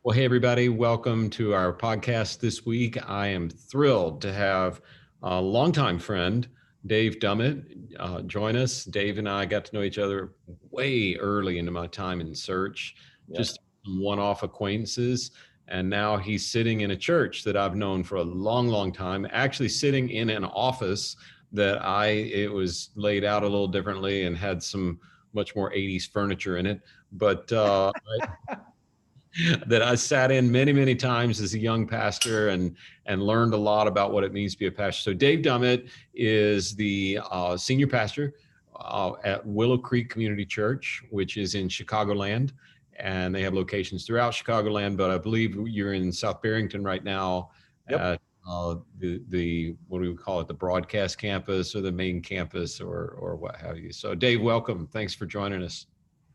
Well, hey, everybody. Welcome to our podcast this week. I am thrilled to have a longtime friend, Dave Dummitt, join us. Dave and I got to know each other way early into my time in search, Yep. just one-off acquaintances. And now he's sitting in a church that I've known for a long, long time, actually sitting in an office that it was laid out a little differently and had some much more 80s furniture in it. But that I sat in many, many times as a young pastor and learned a lot about what it means to be a pastor. So Dave Dummitt is the senior pastor at Willow Creek Community Church, which is in Chicagoland, and they have locations throughout Chicagoland. But I believe you're in South Barrington right now Yep. at the what do we call it, the broadcast campus or the main campus or what have you. So Dave, welcome. Thanks for joining us.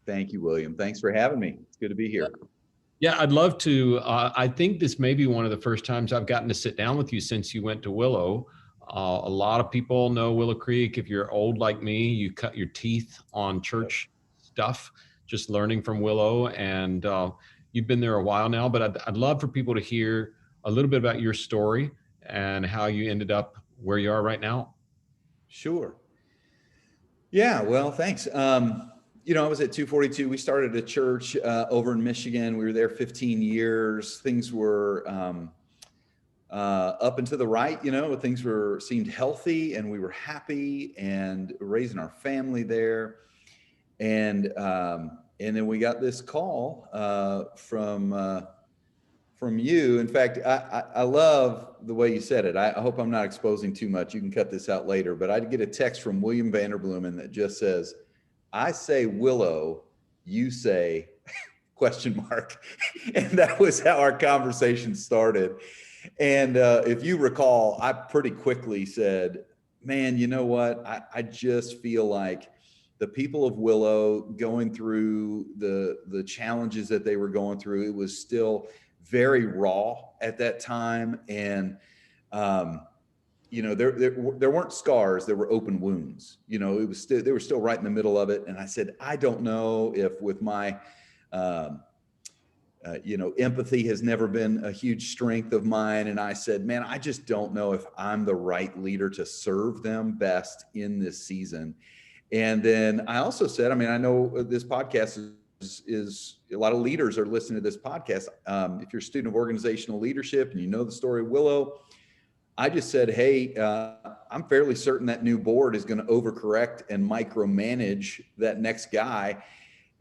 Thank you, William. Thanks for having me. It's good to be here. Yeah, I'd love to. I think this may be one of the first times I've gotten to sit down with you since you went to Willow. A lot of people know Willow Creek. If you're old like me, you cut your teeth on church stuff, just learning from Willow. And you've been there a while now, but I'd love for people to hear a little bit about your story and how you ended up where you are right now. Sure. Yeah, well, thanks. I was at 242. We started a church over in Michigan. We were there 15 years. Things were up and to the right, things seemed healthy and we were happy and raising our family there. And then we got this call from you. In fact, I love the way you said it. I hope I'm not exposing too much. You can cut this out later, but I get a text from William Vanderbloemen that just says, I say Willow, you say question mark. And that was how our conversation started. And if you recall, I pretty quickly said, man, you know what? I just feel like the people of Willow going through the challenges that they were going through, it was still very raw at that time. And, there weren't scars, there were open wounds. It was still, they were still right in the middle of it. And I said, I don't know if with my, empathy has never been a huge strength of mine. And I said, man, I just don't know if I'm the right leader to serve them best in this season. And then I also said, I know this podcast is a lot of leaders are listening to this podcast. If you're a student of organizational leadership and you know the story of Willow, I just said, hey, I'm fairly certain that new board is going to overcorrect and micromanage that next guy.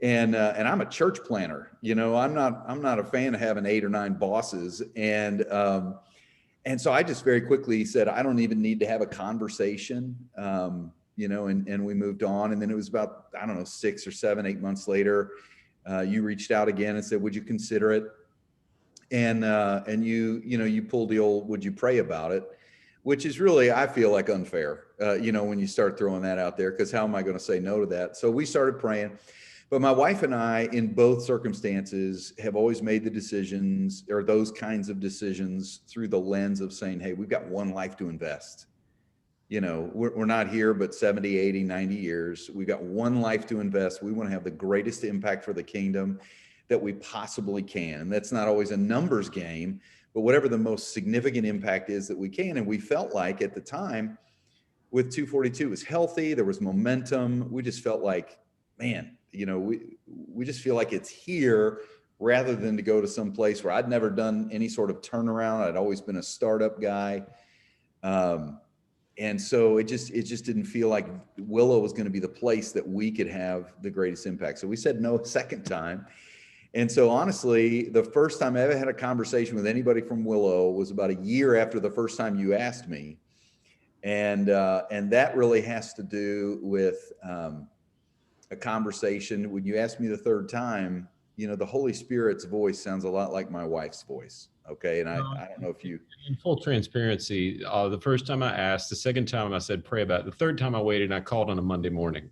And I'm a church planner. I'm not a fan of having 8 or 9 bosses. And so I just very quickly said, I don't even need to have a conversation, and we moved on. And then it was about, 6 or 7, 8 months later, you reached out again and said, would you consider it? And you pulled the old, would you pray about it? Which is really, I feel like unfair, when you start throwing that out there, because how am I going to say no to that? So we started praying. But my wife and I, in both circumstances, have always made the decisions or those kinds of decisions through the lens of saying, hey, we've got one life to invest. We're not here but 70, 80, 90 years. We've got one life to invest. We want to have the greatest impact for the kingdom that we possibly can. And that's not always a numbers game, but whatever the most significant impact is that we can. And we felt like at the time with 242, it was healthy. There was momentum. We just felt like, man, we just feel like it's here rather than to go to some place where I'd never done any sort of turnaround. I'd always been a startup guy. And so it just didn't feel like Willow was going to be the place that we could have the greatest impact. So we said no a second time. And so honestly, the first time I ever had a conversation with anybody from Willow was about a year after the first time you asked me. And that really has to do with a conversation. When you asked me the third time, the Holy Spirit's voice sounds a lot like my wife's voice. Okay. And I don't know if you. In full transparency, the first time I asked, the second time I said pray about it, the third time I waited and I called on a Monday morning.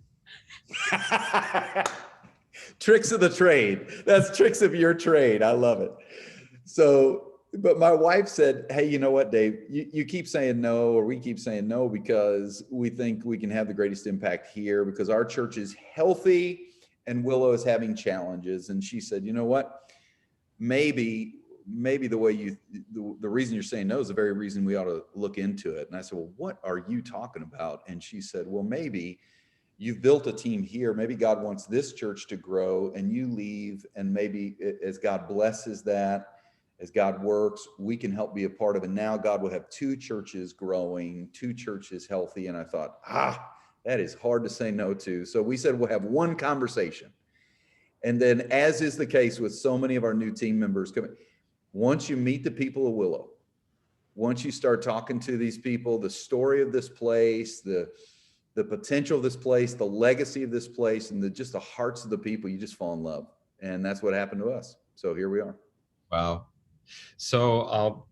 Tricks of the trade. That's tricks of your trade. I love it. So, but my wife said, hey, you know what, Dave, you keep saying no, or we keep saying no because we think we can have the greatest impact here because our church is healthy and Willow is having challenges. And she said, you know what? maybe the way the reason you're saying no is the very reason we ought to look into it. And I said, well, what are you talking about? And she said, well, maybe you've built a team here. Maybe God wants this church to grow and you leave. And maybe as God blesses that, as God works, we can help be a part of it. Now God will have two churches growing, two churches healthy. And I thought, that is hard to say no to. So we said, we'll have one conversation. And then, as is the case with so many of our new team members coming, once you meet the people of Willow, once you start talking to these people, the story of this place, the potential of this place, the legacy of this place, and just the hearts of the people, you just fall in love. And that's what happened to us. So here we are. Wow. So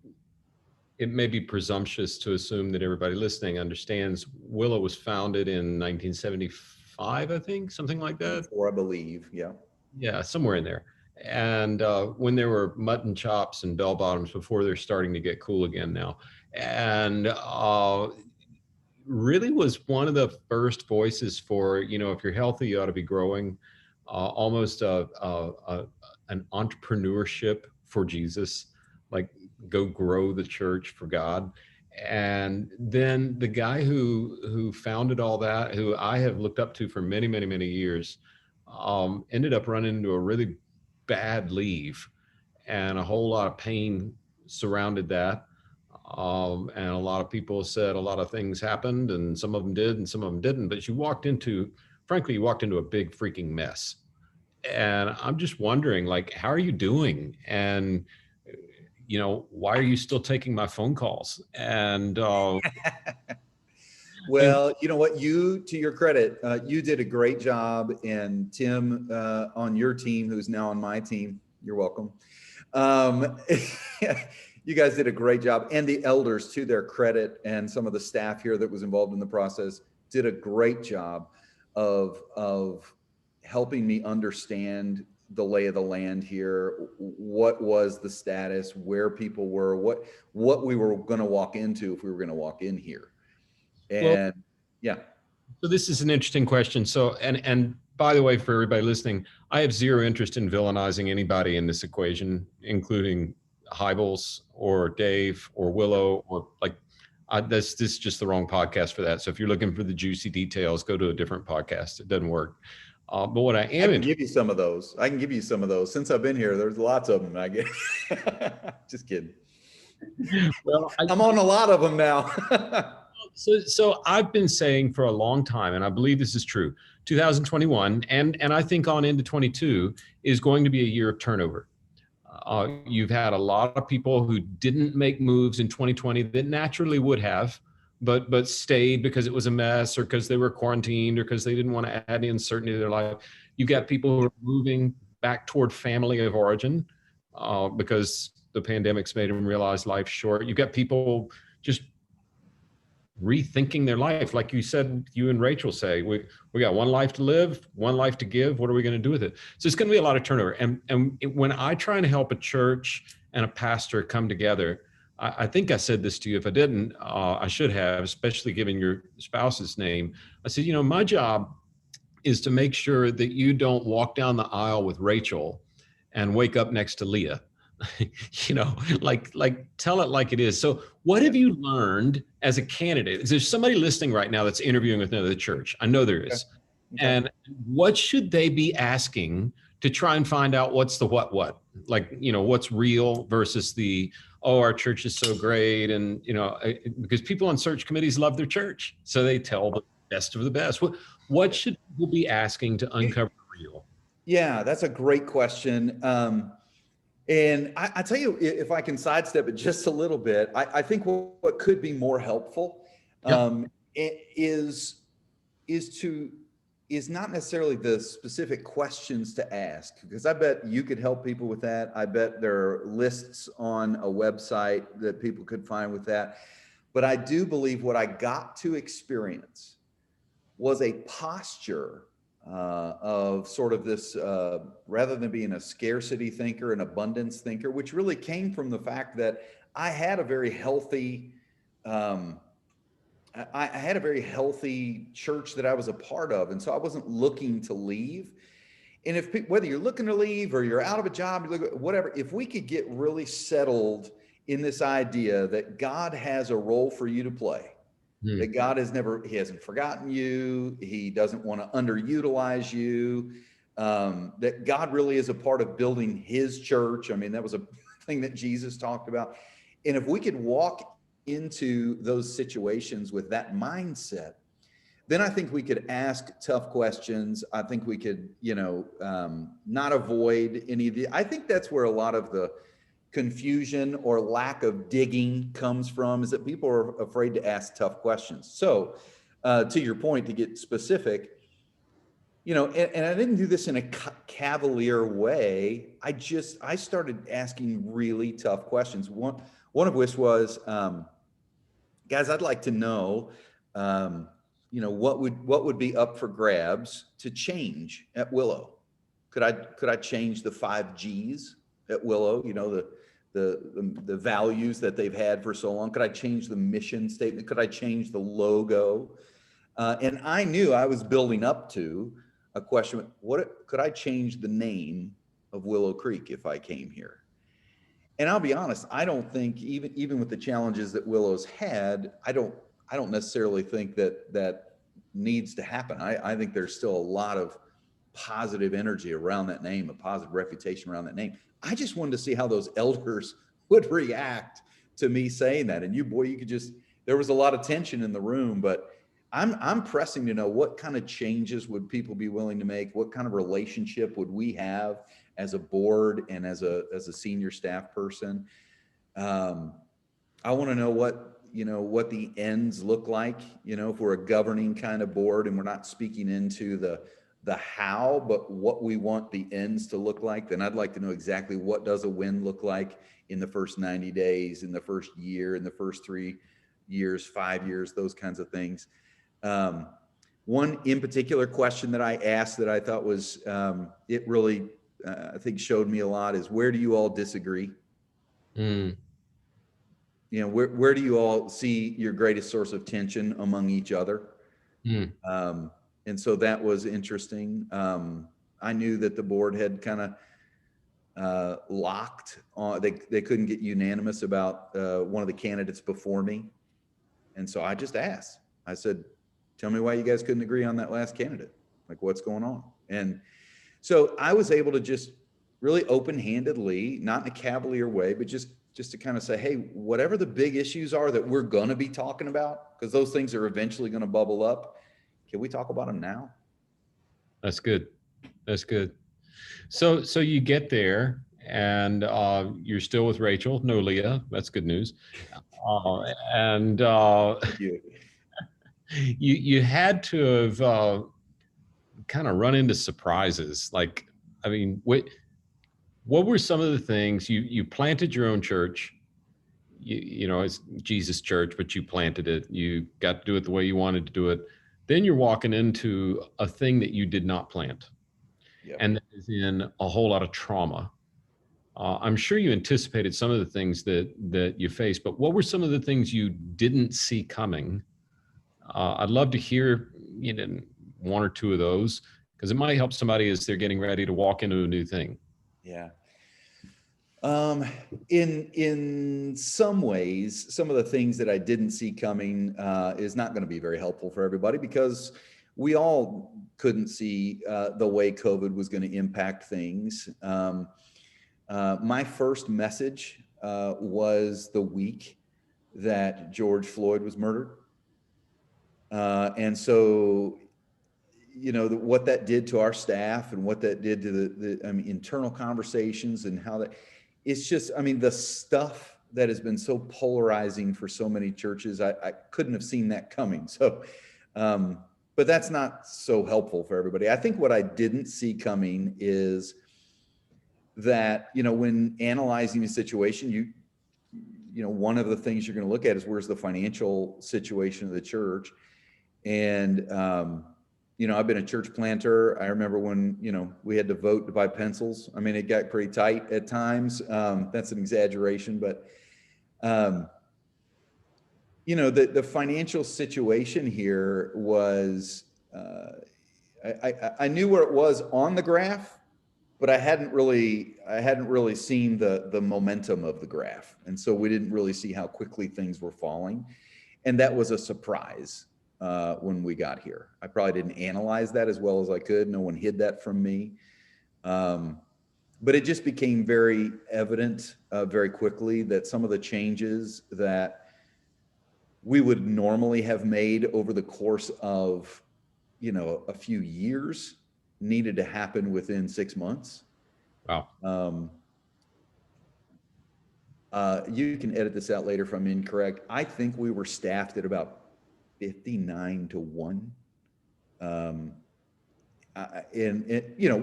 it may be presumptuous to assume that everybody listening understands Willow was founded in 1975, I think, something like that. Or I believe, yeah. Yeah, somewhere in there. And when there were mutton chops and bell bottoms before they're starting to get cool again now. And really was one of the first voices for, if you're healthy, you ought to be growing, almost an entrepreneurship for Jesus, like go grow the church for God. And then the guy who founded all that, who I have looked up to for many, many, many years, ended up running into a really bad leave, and a whole lot of pain surrounded that. And a lot of people said a lot of things happened, and some of them did and some of them didn't. But you walked into a big freaking mess. And I'm just wondering, like, how are you doing? And, why are you still taking my phone calls? And well, you know what, to your credit, you did a great job, and Tim on your team, who's now on my team, you're welcome. You guys did a great job, and the elders, to their credit, and some of the staff here that was involved in the process did a great job of helping me understand the lay of the land here, what was the status, where people were, what we were going to walk into if we were going to walk in here. And yeah. So this is an interesting question. So, and by the way, for everybody listening, I have zero interest in villainizing anybody in this equation, including Hybels or Dave or Willow, or this is just the wrong podcast for that. So if you're looking for the juicy details, go to a different podcast. It doesn't work. But what I can give you some of those. I can give you some of those. Since I've been here, there's lots of them. I guess. Just kidding. Well, I'm on a lot of them now. So I've been saying for a long time, and I believe this is true, 2021, and I think on into 22 is going to be a year of turnover. You've had a lot of people who didn't make moves in 2020 that naturally would have, but stayed because it was a mess, or because they were quarantined, or because they didn't want to add any uncertainty to their life. You've got people who are moving back toward family of origin because the pandemic's made them realize life's short. You've got people just rethinking their life. Like you said, you and Rachel say, we got one life to live, one life to give. What are we going to do with it? So it's going to be a lot of turnover. And when I try and help a church and a pastor come together, I think I said this to you. If I didn't, I should have, especially given your spouse's name. I said, my job is to make sure that you don't walk down the aisle with Rachel and wake up next to Leah. Like tell it like it is. So what have you learned as a candidate? Is there somebody listening right now that's interviewing with another church? I know there is. Okay. And what should they be asking to try and find out what's the what? Like, what's real versus the, our church is so great. And, because people on search committees love their church. So they tell the best of the best. What should people be asking to uncover the real? Yeah, that's a great question. And I tell you, if I can sidestep it just a little bit, I think what could be more helpful is not necessarily the specific questions to ask, because I bet you could help people with that. I bet there are lists on a website that people could find with that. But I do believe what I got to experience was a posture of sort of this, rather than being a scarcity thinker, an abundance thinker, which really came from the fact that I had a very healthy, church that I was a part of. And so I wasn't looking to leave. And if whether you're looking to leave or you're out of a job, whatever, if we could get really settled in this idea that God has a role for you to play, that God he hasn't forgotten you, he doesn't want to underutilize you, that God really is a part of building his church. I mean, that was a thing that Jesus talked about. And if we could walk into those situations with that mindset, then I think we could ask tough questions. I think we could, not avoid any of the, I think that's where a lot of the confusion or lack of digging comes from, is that people are afraid to ask tough questions. So to your point, to get specific, and I didn't do this in a cavalier way. I started asking really tough questions. One of which was, guys, I'd like to know, what would be up for grabs to change at Willow? Could I change the 5 G's at Willow? The values that they've had for so long. Could I change the mission statement? Could I change the logo? And I knew I was building up to a question: could I change the name of Willow Creek if I came here? And I'll be honest, I don't think, even with the challenges that Willow's had, I don't necessarily think that needs to happen. I think there's still a lot of positive energy around that name, a positive reputation around that name. I just wanted to see how those elders would react to me saying that. And you could just, there was a lot of tension in the room, but I'm pressing to know what kind of changes would people be willing to make? What kind of relationship would we have as a board and as a senior staff person? I want to know what the ends look like, if we're a governing kind of board and we're not speaking into the how, but what we want the ends to look like. Then I'd like to know exactly what does a win look like in the first 90 days, in the first year, in the first 3 years, 5 years, those kinds of things. One in particular question that I asked that I thought was, it really, I think showed me a lot, is where do you all disagree? Where do you all see your greatest source of tension among each other? And so that was interesting. I knew that the board had kind of locked on, they couldn't get unanimous about one of the candidates before me. And so I just asked, I said, tell me why you guys couldn't agree on that last candidate. Like, what's going on? And so I was able to just really open-handedly, not in a cavalier way, but just to kind of say, hey, whatever the big issues are that we're going to be talking about, because those things are eventually going to bubble up, can we talk about them now? That's good. So you get there and you're still with Rachel, no Leah. That's good news. And you had to have kind of run into surprises. Like, I mean, what were some of the things you planted your own church? It's Jesus Church, but you planted it. You got to do it the way you wanted to do it. Then you're walking into a thing that you did not plant. Yep. And that is in a whole lot of trauma. I'm sure you anticipated some of the things that you faced, but what were some of the things you didn't see coming? I'd love to hear one or two of those, because it might help somebody as they're getting ready to walk into a new thing. Yeah. In some ways, some of the things that I didn't see coming is not going to be very helpful for everybody, because we all couldn't see the way COVID was going to impact things. My first message was the week that George Floyd was murdered. And so, what that did to our staff and what that did to the internal conversations and how that, it's just, the stuff that has been so polarizing for so many churches, I couldn't have seen that coming. So, but that's not so helpful for everybody. I think what I didn't see coming is that, when analyzing a situation, one of the things you're going to look at is where's the financial situation of the church. And, I've been a church planter. I remember when, we had to vote to buy pencils. It got pretty tight at times. That's an exaggeration, but, the financial situation here was, I knew where it was on the graph, but I hadn't really seen the momentum of the graph. And so we didn't really see how quickly things were falling. And that was a surprise when we got here. I probably didn't analyze that as well as I could. No one hid that from me. But it just became very evident very quickly that some of the changes that we would normally have made over the course of, a few years needed to happen within 6 months. Wow. You can edit this out later if I'm incorrect. I think we were staffed at about 59 to 1.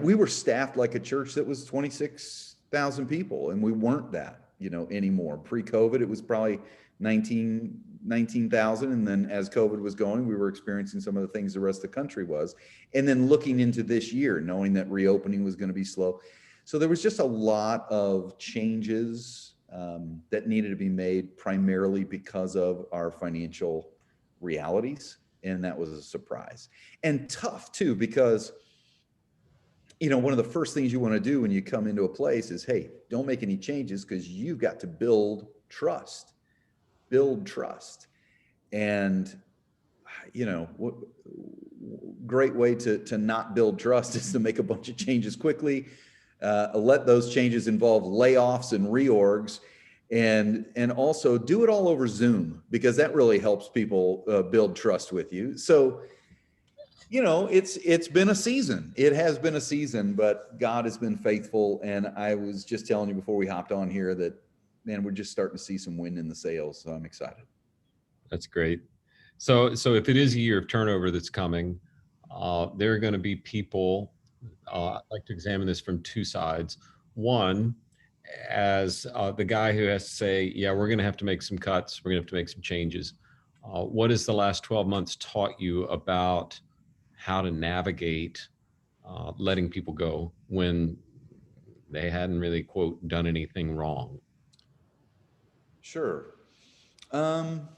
We were staffed like a church that was 26,000 people, and we weren't that, anymore. Pre-COVID, it was probably 19,000. And then as COVID was going, we were experiencing some of the things the rest of the country was. And then looking into this year, knowing that reopening was going to be slow. So there was just a lot of changes that needed to be made primarily because of our financial realities. And that was a surprise. And tough too, because, one of the first things you want to do when you come into a place is, hey, don't make any changes because you've got to build trust. And, great way to not build trust is to make a bunch of changes quickly. Let those changes involve layoffs and reorgs, and also do it all over Zoom, because that really helps people build trust with you. So, it's been a season. It has been a season, but God has been faithful. And I was just telling you before we hopped on here that, man, we're just starting to see some wind in the sails. So I'm excited. That's great. So if it is a year of turnover that's coming, there are going to be people. I'd like to examine this from two sides. One, as the guy who has to say, yeah, we're going to have to make some cuts. We're going to have to make some changes. What has the last 12 months taught you about how to navigate letting people go when they hadn't really, quote, done anything wrong? Sure. Man,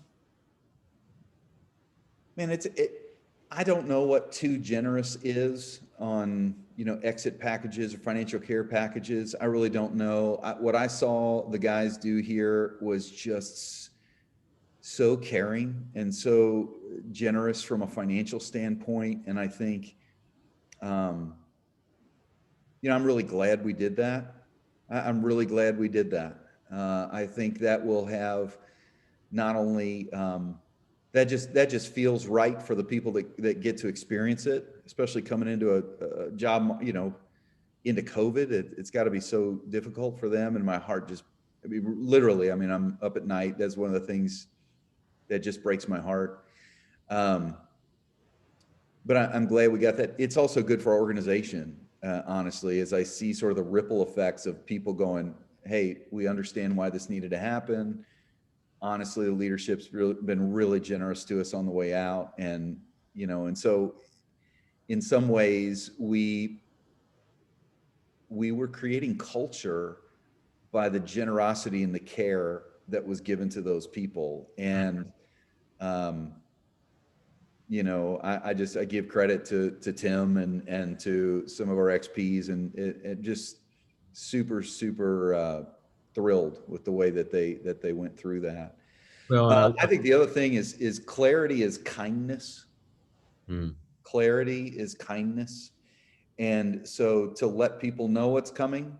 I don't know what too generous is on, exit packages or financial care packages. I really don't know. What I saw the guys do here was just so caring and so generous from a financial standpoint. And I think, I'm really glad we did that. I'm really glad we did that. I think that will have not only, that just feels right for the people that get to experience it, especially coming into a job, into COVID. It's got to be so difficult for them. And my heart just, literally, I'm up at night. That's one of the things that just breaks my heart. But I'm glad we got that. It's also good for our organization, honestly, as I see sort of the ripple effects of people going, hey, we understand why this needed to happen. Honestly, the leadership's been really generous to us on the way out. And, and so in some ways we were creating culture by the generosity and the care that was given to those people. And, I give credit to Tim and to some of our XPs, and it just super thrilled with the way that they went through that. Well, I think the other thing is clarity is kindness. Clarity is kindness. And so to let people know what's coming,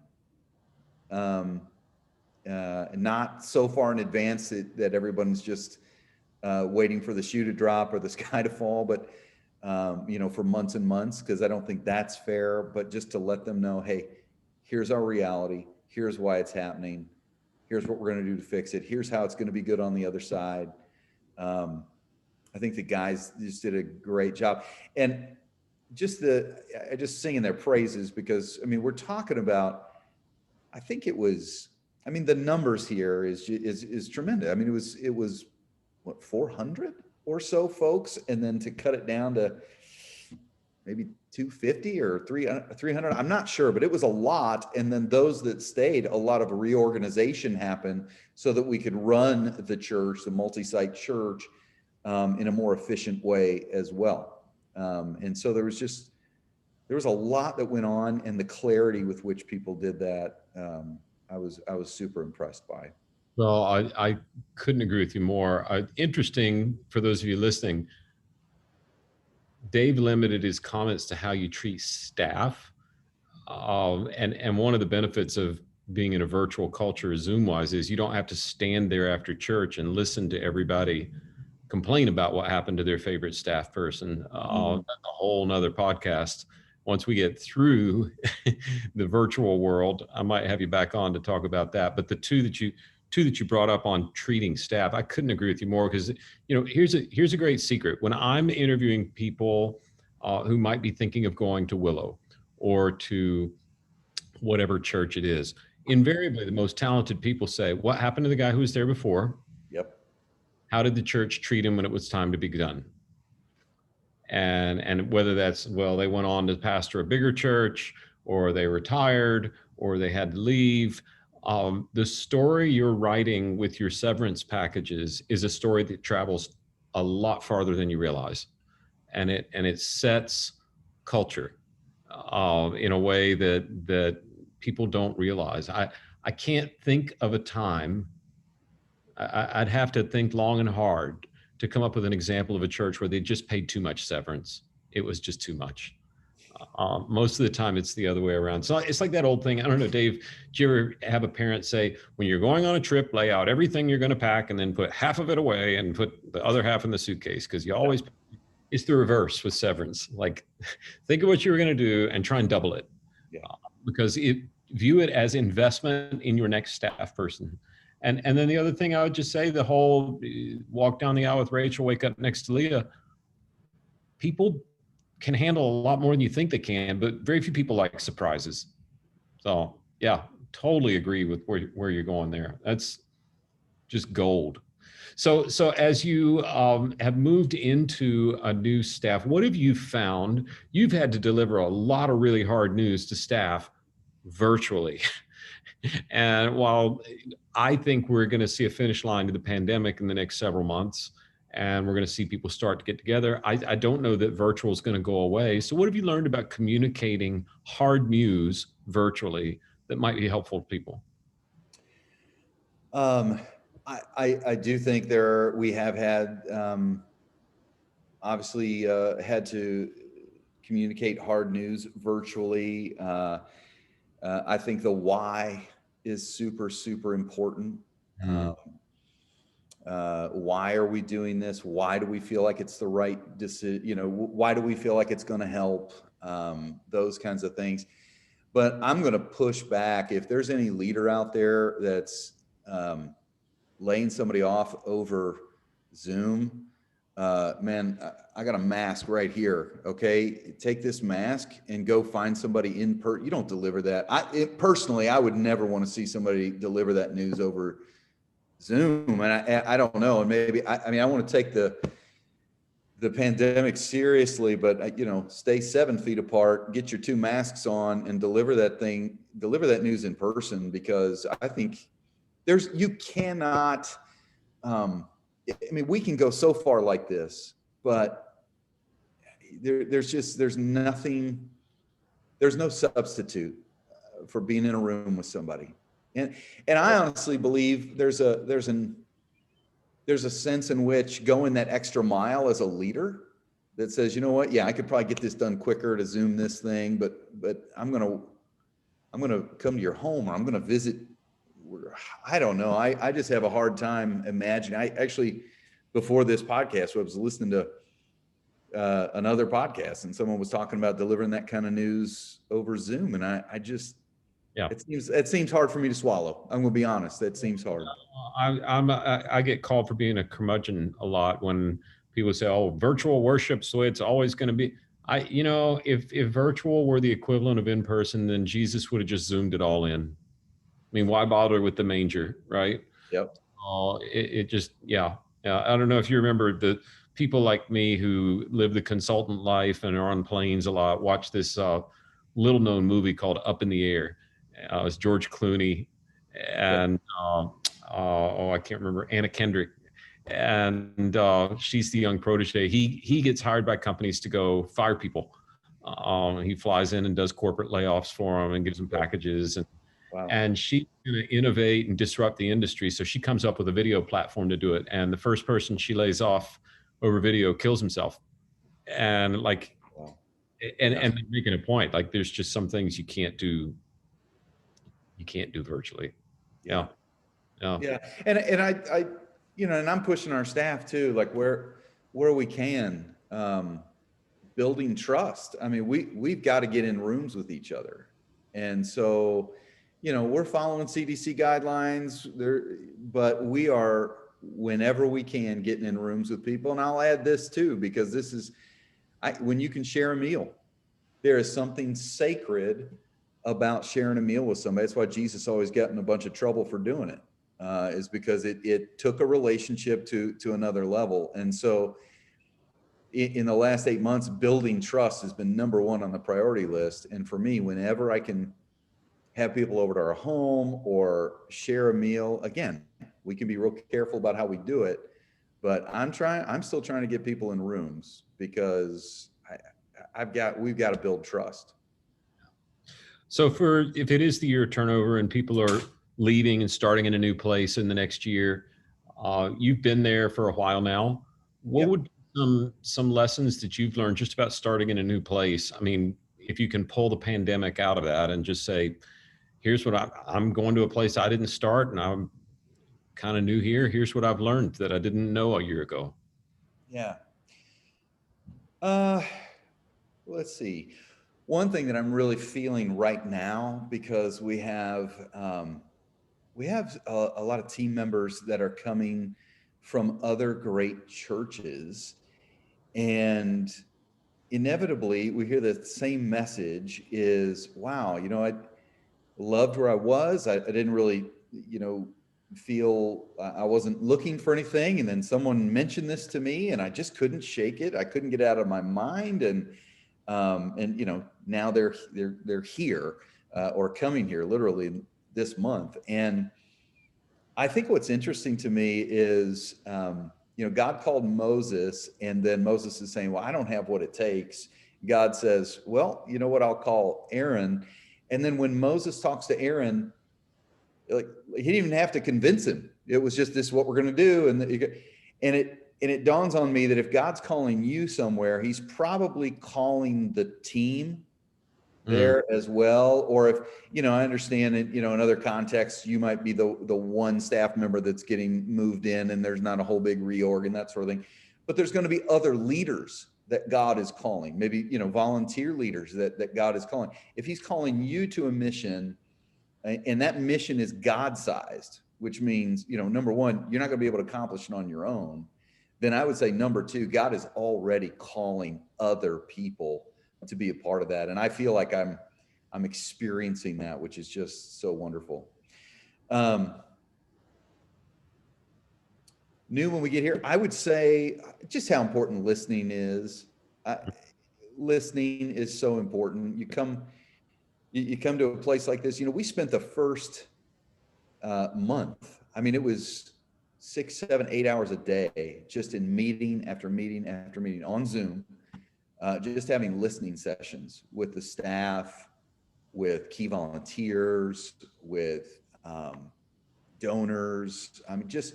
not so far in advance that everyone's just waiting for the shoe to drop or the sky to fall, but for months and months, because I don't think that's fair. But just to let them know, hey, here's our reality. Here's why it's happening. Here's what we're going to do to fix it. Here's how it's going to be good on the other side. I think the guys just did a great job. And just singing their praises, because, we're talking about, I think it was, the numbers here is tremendous. It was what, 400 or so folks. And then to cut it down to maybe 250 or 300, I'm not sure, but it was a lot. And then those that stayed, a lot of reorganization happened so that we could run the church, the multi-site church, in a more efficient way as well. And so there was just there was a lot that went on, and the clarity with which people did that, I was super impressed by. Well, I couldn't agree with you more. Interesting for those of you listening, Dave limited his comments to how you treat staff. And one of the benefits of being in a virtual culture, Zoom wise, is you don't have to stand there after church and listen to everybody complain about what happened to their favorite staff person. That's a whole nother podcast. Once we get through the virtual world, I might have you back on to talk about that. But the two that you brought up on treating staff, I couldn't agree with you more, because here's a great secret. When I'm interviewing people who might be thinking of going to Willow or to whatever church it is, invariably the most talented people say, what happened to the guy who was there before? Yep. How did the church treat him when it was time to be done? And whether that's, well, they went on to pastor a bigger church, or they retired, or they had to leave. The story you're writing with your severance packages is a story that travels a lot farther than you realize. And it sets culture in a way that people don't realize. I can't think of a time, I'd have to think long and hard to come up with an example of a church where they just paid too much severance. It was just too much. Most of the time it's the other way around. So it's like that old thing. I don't know, Dave, do you ever have a parent say, when you're going on a trip, lay out everything you're going to pack and then put half of it away and put the other half in the suitcase? Because you always, it's the reverse with severance. Like, think of what you were going to do and try and double it. Yeah. Because view it as investment in your next staff person. And then the other thing I would just say, the whole walk down the aisle with Rachel, wake up next to Leah, people can handle a lot more than you think they can, but very few people like surprises. So yeah, totally agree with where you're going there. That's just gold. So as you have moved into a new staff, what have you found? You've had to deliver a lot of really hard news to staff virtually. And while I think we're going to see a finish line to the pandemic in the next several months, and we're going to see people start to get together, I don't know that virtual is going to go away. So what have you learned about communicating hard news virtually that might be helpful to people? I do think we have had, obviously had to communicate hard news virtually. I think the why is super, super important. Why are we doing this? Why do we feel like it's the right decision? Why do we feel like it's going to help? Those kinds of things. But I'm going to push back. If there's any leader out there that's laying somebody off over Zoom, man, I got a mask right here. Okay. Take this mask and go find somebody in person. You don't deliver that. Personally, I would never want to see somebody deliver that news over Zoom. And I don't know. And maybe, I want to take the pandemic seriously, but stay 7 feet apart, get your 2 masks on and deliver that news in person, because I think you cannot, we can go so far like this, but there's no substitute for being in a room with somebody. And I honestly believe there's a sense in which going that extra mile as a leader that says, you know what, yeah, I could probably get this done quicker to Zoom this thing, but I'm going to come to your home, or I'm going to visit. I don't know. I just have a hard time imagining. I actually, before this podcast, I was listening to another podcast, and someone was talking about delivering that kind of news over Zoom. And I just, yeah, it seems hard for me to swallow. I'm going to be honest. That seems hard. I get called for being a curmudgeon a lot when people say, "Oh, virtual worship's the way it's always going to be." If virtual were the equivalent of in person, then Jesus would have just zoomed it all in. I mean, why bother with the manger, right? Yep. It just, yeah. I don't know if you remember the people like me who live the consultant life and are on planes a lot, watch this little known movie called Up in the Air. It's George Clooney and, I can't remember, Anna Kendrick. And she's the young protege. He gets hired by companies to go fire people He flies in and does corporate layoffs for them and gives them packages. Wow. And she's going to innovate and disrupt the industry. So she comes up with a video platform to do it. And the first person she lays off over video kills himself. And like, Wow. and making a point, like there's just some things you can't do virtually. Yeah. Yeah. Yeah. And I, and I'm pushing our staff too, like where we can, building trust. I mean, we've got to get in rooms with each other. And so, we're following CDC guidelines there, but we are, whenever we can, getting in rooms with people. And I'll add this too, because this is, when you can share a meal, there is something sacred about sharing a meal with somebody. That's why Jesus always got in a bunch of trouble for doing it, is because it took a relationship to another level. And so in the last 8 months, building trust has been number one on the priority list. And for me, whenever I can have people over to our home or share a meal, again, we can be real careful about how we do it, but I'm still trying to get people in rooms because we've got to build trust. So if it is the year of turnover and people are leaving and starting in a new place in the next year, you've been there for a while now. What would some lessons that you've learned just about starting in a new place? I mean, if you can pull the pandemic out of that and just say, here's what I'm going to a place I didn't start and I'm kind of new here. Here's what I've learned that I didn't know a year ago. Yeah. Let's see. One thing that I'm really feeling right now, because we have a lot of team members that are coming from other great churches, and inevitably we hear the same message is, wow, I loved where I was. I didn't really, feel I wasn't looking for anything. And then someone mentioned this to me and I just couldn't shake it. I couldn't get it out of my mind. And now they're here, or coming here literally this month. And I think what's interesting to me is, God called Moses, and then Moses is saying, well, I don't have what it takes. God says, well, you know what, I'll call Aaron. And then when Moses talks to Aaron, like, he didn't even have to convince him. It was just, this is what we're going to do. And it dawns on me that if God's calling you somewhere, he's probably calling the team there as well. Or if, I understand it, in other contexts, you might be the one staff member that's getting moved in and there's not a whole big reorg and that sort of thing. But there's going to be other leaders that God is calling, maybe, volunteer leaders that God is calling. If he's calling you to a mission, and that mission is God-sized, which means, number one, you're not going to be able to accomplish it on your own. Then I would say, number two, God is already calling other people to be a part of that. And I feel like I'm experiencing that, which is just so wonderful. New when we get here, I would say just how important listening is. Listening is so important. You come to a place like this, we spent the first month, I mean, it was 6, 7, 8 hours a day, just in meeting after meeting after meeting on Zoom, just having listening sessions with the staff, with key volunteers, with donors. I mean, just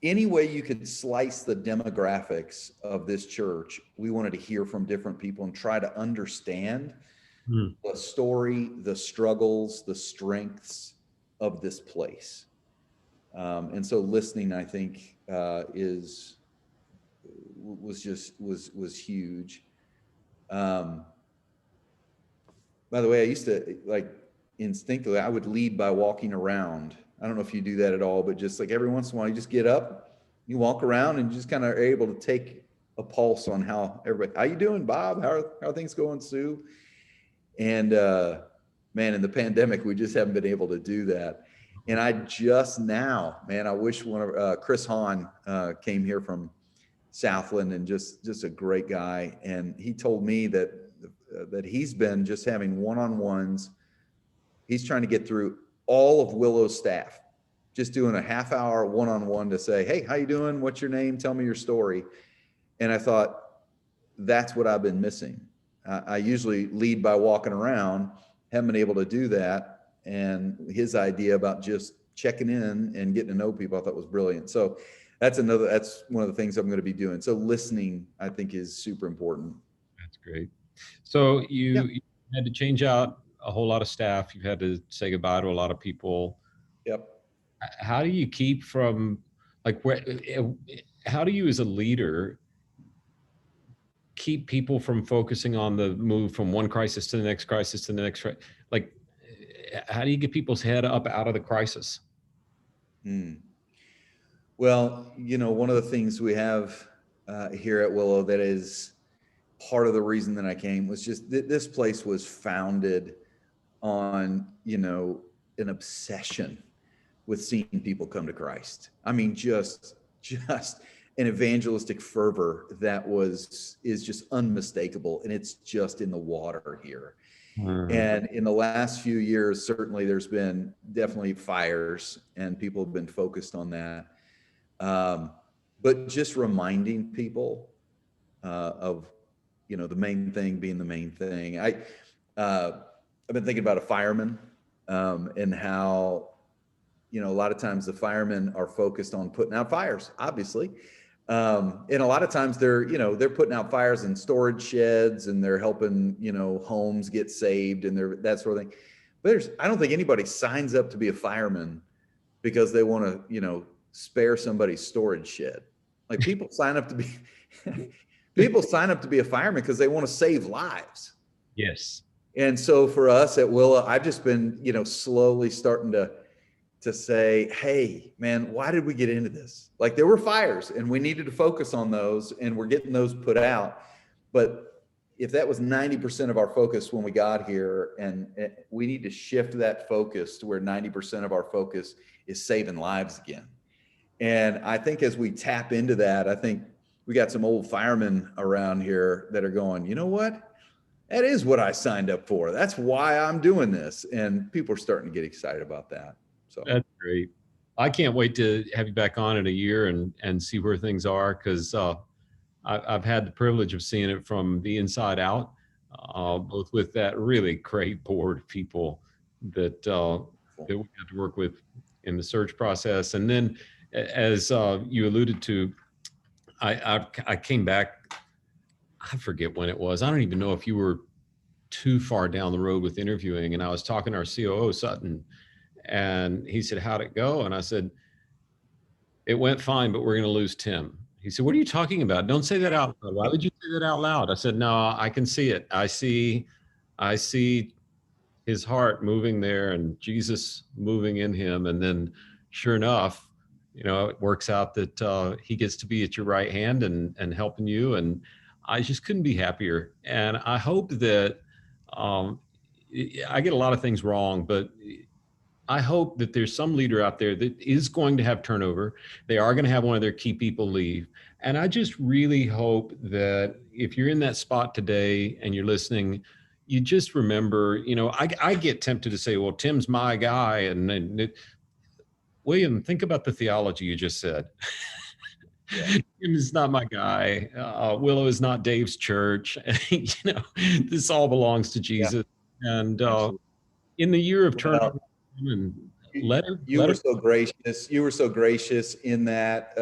any way you could slice the demographics of this church, we wanted to hear from different people and try to understand the story, the struggles, the strengths of this place. And so listening, I think, was huge. By the way, I used to, like, instinctively, I would lead by walking around. I don't know if you do that at all, but just like every once in a while, you just get up, you walk around, and you just kind of are able to take a pulse on how you doing, Bob? How are things going, Sue? And man, in the pandemic, we just haven't been able to do that. And I just now, man, I wish one of Chris Hahn came here from Southland, and just a great guy. And he told me that he's been just having one-on-ones. He's trying to get through all of Willow's staff, just doing a half-hour one-on-one to say, hey, how you doing? What's your name? Tell me your story. And I thought, that's what I've been missing. I usually lead by walking around. Haven't been able to do that. And his idea about just checking in and getting to know people, I thought was brilliant. So that's one of the things I'm going to be doing. So listening, I think, is super important. That's great. So Yeah. you had to change out a whole lot of staff. You've had to say goodbye to a lot of people. Yep. How do you keep from like how do you as a leader keep people from focusing on the move from one crisis to the next crisis to the next, like how do you get people's head up out of the crisis? Well, one of the things we have here at Willow that is part of the reason that I came was just this place was founded on, an obsession with seeing people come to Christ. I mean, just an evangelistic fervor that is just unmistakable, and it's just in the water here. And in the last few years, certainly there's been definitely fires, and people have been focused on that. But just reminding people of, the main thing being the main thing. I've been thinking about a fireman and how, a lot of times the firemen are focused on putting out fires, obviously. And a lot of times they're putting out fires in storage sheds, and they're helping, homes get saved and that sort of thing. But I don't think anybody signs up to be a fireman because they want to, spare somebody's storage shed. Like people sign up to be a fireman because they want to save lives. Yes. And so for us at Willow, I've just been, slowly starting to say, hey, man, why did we get into this? Like there were fires and we needed to focus on those, and we're getting those put out. But if that was 90% of our focus when we got here, and we need to shift that focus to where 90% of our focus is saving lives again. And I think as we tap into that, I think we got some old firemen around here that are going, you know what? That is what I signed up for. That's why I'm doing this. And people are starting to get excited about that. So that's great. I can't wait to have you back on in a year and see where things are, because I've had the privilege of seeing it from the inside out, both with that really great board of people that we got to work with in the search process. And then, as you alluded to, I came back, I forget when it was. I don't even know if you were too far down the road with interviewing. And I was talking to our COO, Sutton, and he said, how'd it go? And I said, it went fine, but we're going to lose Tim. He said, what are you talking about? Don't say that out loud. Why would you say that out loud? I said, no, I can see it. I see his heart moving there and Jesus moving in him. And then sure enough, it works out that he gets to be at your right hand and helping you. And I just couldn't be happier. And I hope that I get a lot of things wrong, but I hope that there's some leader out there that is going to have turnover. They are going to have one of their key people leave. And I just really hope that if you're in that spot today and you're listening, you just remember, I get tempted to say, well, Tim's my guy. And William, think about the theology you just said. Yeah. Tim is not my guy. Willow is not Dave's church. This all belongs to Jesus. Yeah. And in the year of turnover, you were so gracious. You were so gracious in that.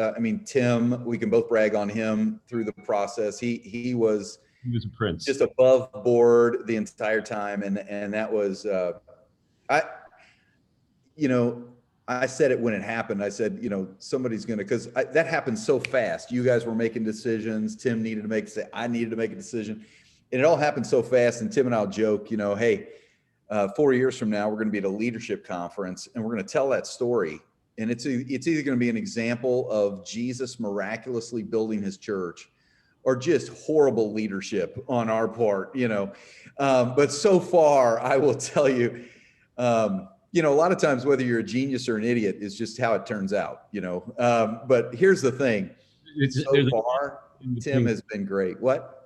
Tim, we can both brag on him through the process. He was a prince, just above board the entire time. And that was, I said it when it happened. I said, somebody's going to, because that happened so fast. You guys were making decisions. Tim needed to I needed to make a decision. And it all happened so fast. And Tim and I'll joke, hey, 4 years from now, we're going to be at a leadership conference and we're going to tell that story. And it's either going to be an example of Jesus miraculously building his church or just horrible leadership on our part, But so far, I will tell you, a lot of times, whether you're a genius or an idiot is just how it turns out, But here's the thing. So far, Tim has been great. What?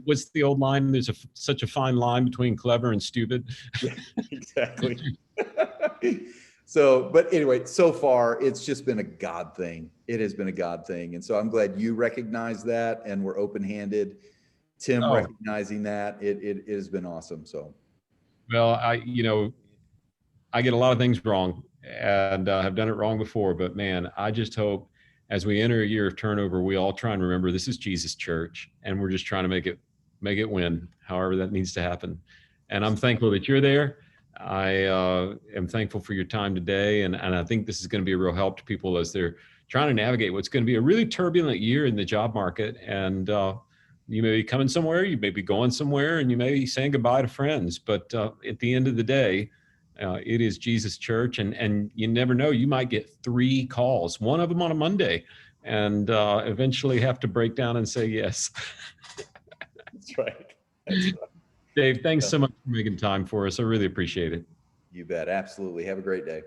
What's the old line? There's such a fine line between clever and stupid. Yeah, exactly. So, but anyway, so far, it's just been a God thing. It has been a God thing. And so I'm glad you recognize that and we're open-handed Tim Oh, recognizing that, it has been awesome. So well, I get a lot of things wrong and have done it wrong before, but man, I just hope as we enter a year of turnover, we all try and remember this is Jesus Church and we're just trying to make it win, however that needs to happen. And I'm thankful that you're there. I am thankful for your time today. And I think this is going to be a real help to people as they're trying to navigate what's going to be a really turbulent year in the job market. And you may be coming somewhere, you may be going somewhere, and you may be saying goodbye to friends. But at the end of the day, it is Jesus Church, and you never know. You might get 3 calls, one of them on a Monday, and eventually have to break down and say yes. that's right. That's right. Dave, thanks so much for making time for us. I really appreciate it. You bet. Absolutely. Have a great day.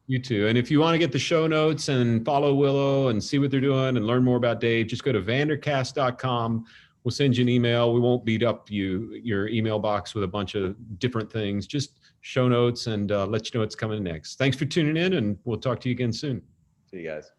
You too. And if you want to get the show notes and follow Willow and see what they're doing and learn more about Dave, just go to vandercast.com. We'll send you an email. We won't beat up your email box with a bunch of different things. Just show notes and let you know what's coming next. Thanks for tuning in, and we'll talk to you again soon. See you guys.